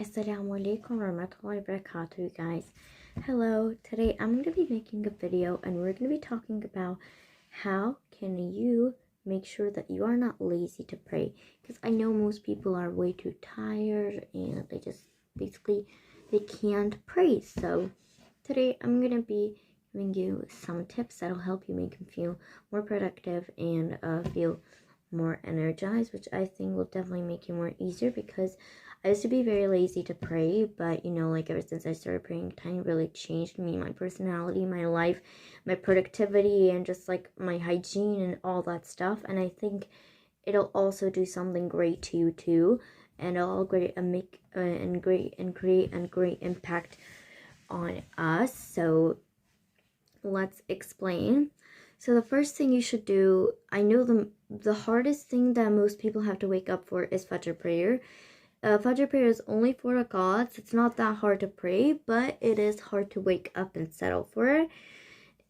Assalamu alaikum warahmatullahi wabarakatuh, you guys. Hello, today I'm going to be making a video and we're going to be talking about how can you make sure that you are not lazy to pray, because I know most people are way too tired and they just basically they can't pray. So today I'm going to be giving you some tips that'll help you make them feel more productive and feel more energized, which I think will definitely make you more easier, because I used to be very lazy to pray, but like ever since I started praying, time really changed me, my personality, my life, my productivity, and just like my hygiene and all that stuff. And I think it'll also do something great to you too, and it'll create a great impact on us. So let's explain. So the first thing you should do, I know the hardest thing that most people have to wake up for is Fajr prayer. Fajr prayer is only 4 rakats. It's not that hard to pray, but it is hard to wake up and settle for it.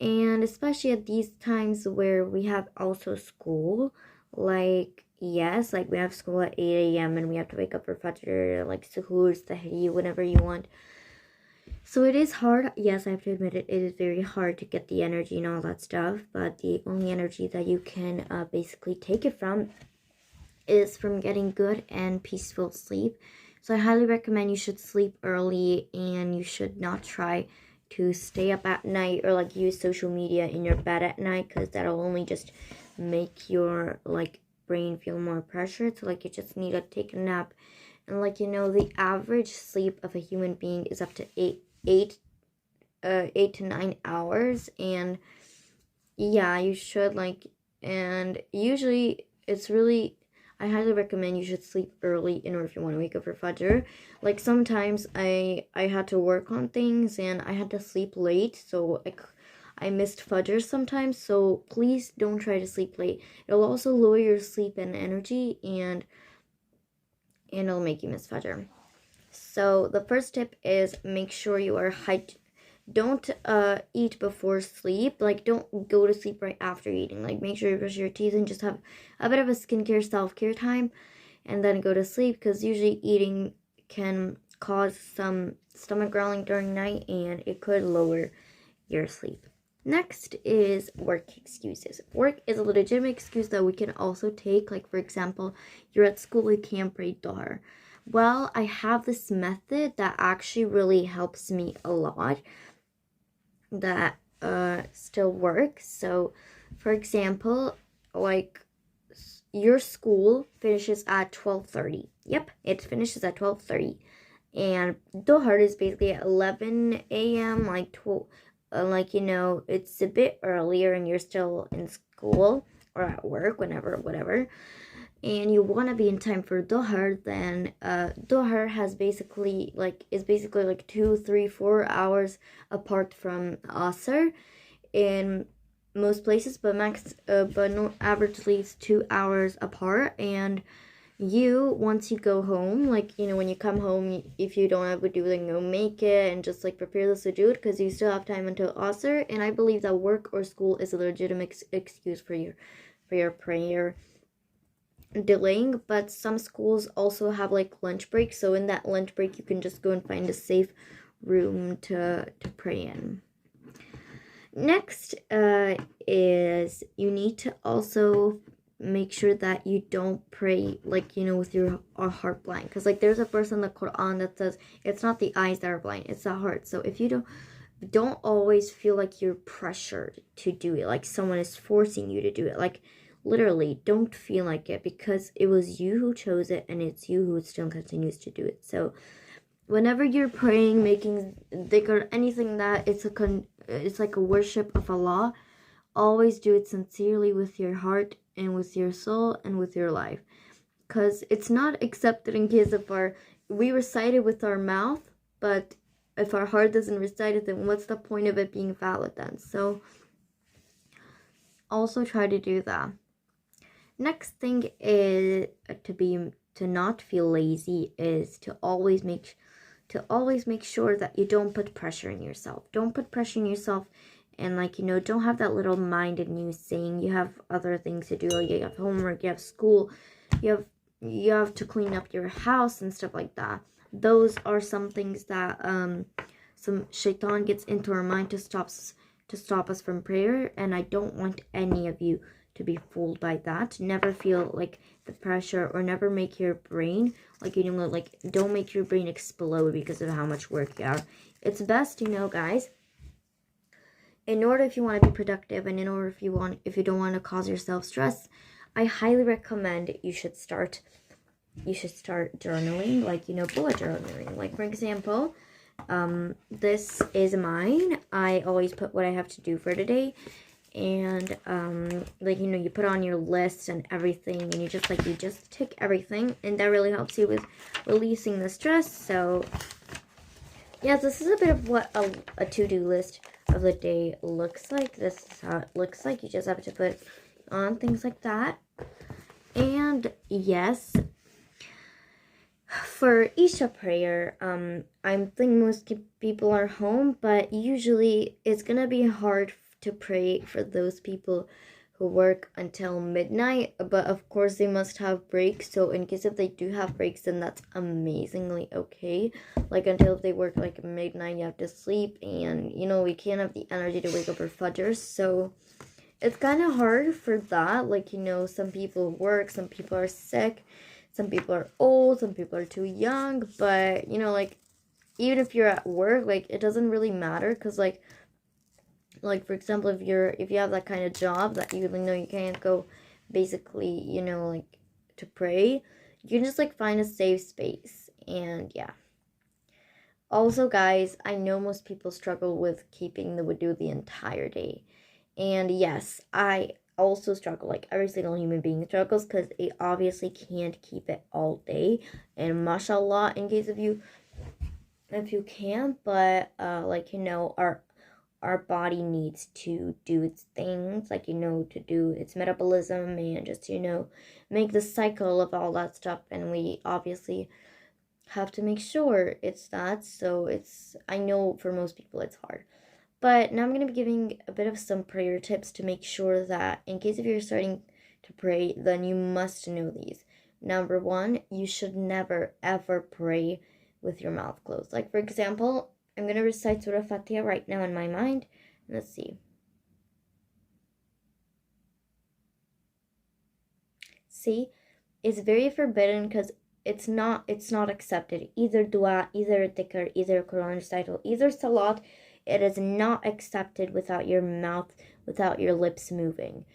And especially at these times where we have also school, like we have school at 8 a.m. and we have to wake up for Fajr, like suhoor, tahri, whatever you want. So it is hard. Yes, I have to admit it is very hard to get the energy and all that stuff, but the only energy that you can basically take it from is from getting good and peaceful sleep. So I highly recommend you should sleep early, and you should not try to stay up at night or like use social media in your bed at night, because that'll only just make your brain feel more pressured. So you just need to take a nap. And the average sleep of a human being is up to 8 to 9 hours. And yeah, you should and usually it's really, I highly recommend you should sleep early in order if you want to wake up for Fajr. Sometimes I had to work on things and I had to sleep late, so I missed Fajr sometimes. So please don't try to sleep late. It'll also lower your sleep and energy, and it'll make you miss Fajr. So the first tip is make sure you are don't eat before sleep. Don't go to sleep right after eating. Make sure you brush your teeth and just have a bit of a skincare self-care time and then go to sleep, because usually eating can cause some stomach growling during night and it could lower your sleep. Next is work excuses. Work is a legitimate excuse that we can also take. For example, you're at school, you can't pray Dhuhr. Well, I have this method that actually really helps me a lot, that still works. So for example, your school finishes at 12:30. Yep, it finishes at 12:30, and Dhuhr is basically at 11 a.m. It's a bit earlier and you're still in school or at work, whatever, and you want to be in time for Dhuhr. Then Dhuhr has basically is basically 2, 3, 4 hours apart from Asr in most places, but no, averagely it's 2 hours apart. And once you go home, when you come home, if you don't have wudu, then go make it and just prepare the sujood, because you still have time until Asr. And I believe that work or school is a legitimate excuse for your prayer delaying. But some schools also have lunch break, so in that lunch break you can just go and find a safe room to pray in. Next is you need to also make sure that you don't pray with your heart blind, because there's a verse in the Quran that says it's not the eyes that are blind, it's the heart. So if you don't always feel you're pressured to do it, someone is forcing you to do it. Literally, don't feel like it, because it was you who chose it and it's you who still continues to do it. So whenever you're praying, making dhikr, or anything that it's a worship of Allah, always do it sincerely with your heart and with your soul and with your life, because it's not accepted in case of we recite it with our mouth, but if our heart doesn't recite it, then what's the point of it being valid then? So also try to do that. Next thing is to not feel lazy is to always make sure that you don't put pressure on yourself. Don't put pressure on yourself, and don't have that little mind in you saying you have other things to do. You have homework, you have school, you have to clean up your house and stuff like that. those are some things that some shaitan gets into our mind to stop us from prayer, and I don't want any of you to be fooled by that. Never feel like the pressure, or never make your brain like, you know, like, don't make your brain explode because of how much work you are. It's best, you know, guys, in order, if you want to be productive, and in order if you don't want to cause yourself stress, I highly recommend you should start journaling, like, you know, bullet journaling. Like, for example, this is mine. I always put what I have to do for today, and like, you know, you put on your list and everything, and you just tick everything, and that really helps you with releasing the stress. So yeah, this is a bit of what a to-do list of the day looks like. This is how it looks like. You just have to put on things like that. And yes, for Isha prayer, I think most people are home, but usually it's gonna be hard to pray for those people who work until midnight. But of course, they must have breaks. So in case if they do have breaks, then that's amazingly okay. Like, until they work like midnight, you have to sleep, and you know, we can't have the energy to wake up for Fajr. So it's kind of hard for that. Like, you know, some people work, some people are sick, some people are old, some people are too young. But, you know, like, even if you're at work, like, it doesn't really matter, because like for example, if you have that kind of job that you know you can't go, basically, you know, like, to pray, you can just like find a safe space. And yeah, also, guys, I know most people struggle with keeping the wudu the entire day. And yes, I also struggle, like every single human being struggles, because they obviously can't keep it all day. And mashallah, in case of you, if you can, but like, you know, our body needs to do its things, like, you know, to do its metabolism, and just, you know, make the cycle of all that stuff. And we obviously have to make sure it's that. So I know for most people it's hard. But now I'm going to be giving a bit of some prayer tips to make sure that in case if you're starting to pray, then you must know these. Number one, you should never ever pray with your mouth closed. Like, for example, I'm going to recite Surah Fatiha right now in my mind. Let's see. See, it's very forbidden, because it's not accepted. Either dua, either dhikr, either Quran recital, either salat, it is not accepted without your mouth, without your lips moving.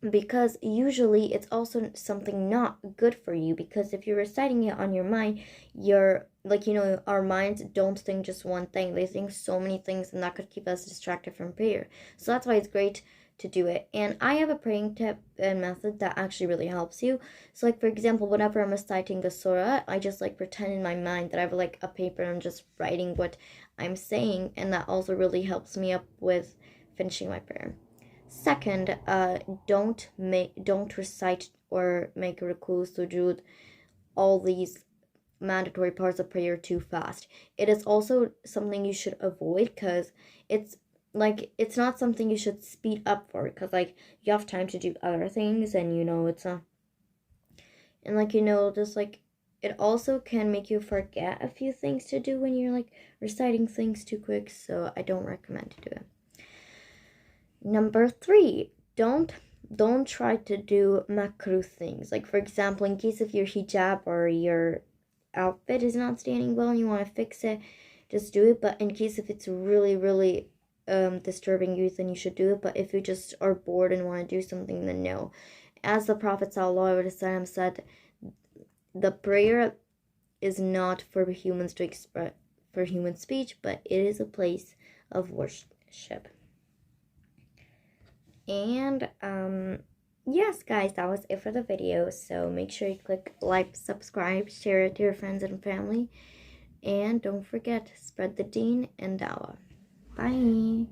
Because usually it's also something not good for you, because if you're reciting it on your mind, you're like, you know, our minds don't think just one thing, they think so many things, and that could keep us distracted from prayer. So that's why it's great to do it. And I have a praying tip and method that actually really helps you. So like, for example, whenever I'm reciting the surah, I just like pretend in my mind that I have like a paper, and I'm just writing what I'm saying, and that also really helps me up with finishing my prayer. Second, don't recite or make ruku, sujud, all these mandatory parts of prayer too fast. It is also something you should avoid, because it's not something you should speed up for, because like you have time to do other things, and you know it's and like, you know, just like, it also can make you forget a few things to do when you're like reciting things too quick. So I don't recommend to do it. Number 3, don't try to do makruh things. Like, for example, in case of your hijab or your outfit is not standing well and you want to fix it, just do it. But in case if it's really, really disturbing you, then you should do it. But if you just are bored and want to do something, then no. As the Prophet ﷺ said, the prayer is not for humans to express, for human speech, but it is a place of worship. And yes, guys, that was it for the video. So make sure you click like, subscribe, share it to your friends and family, and don't forget, spread the deen and dawah. Bye.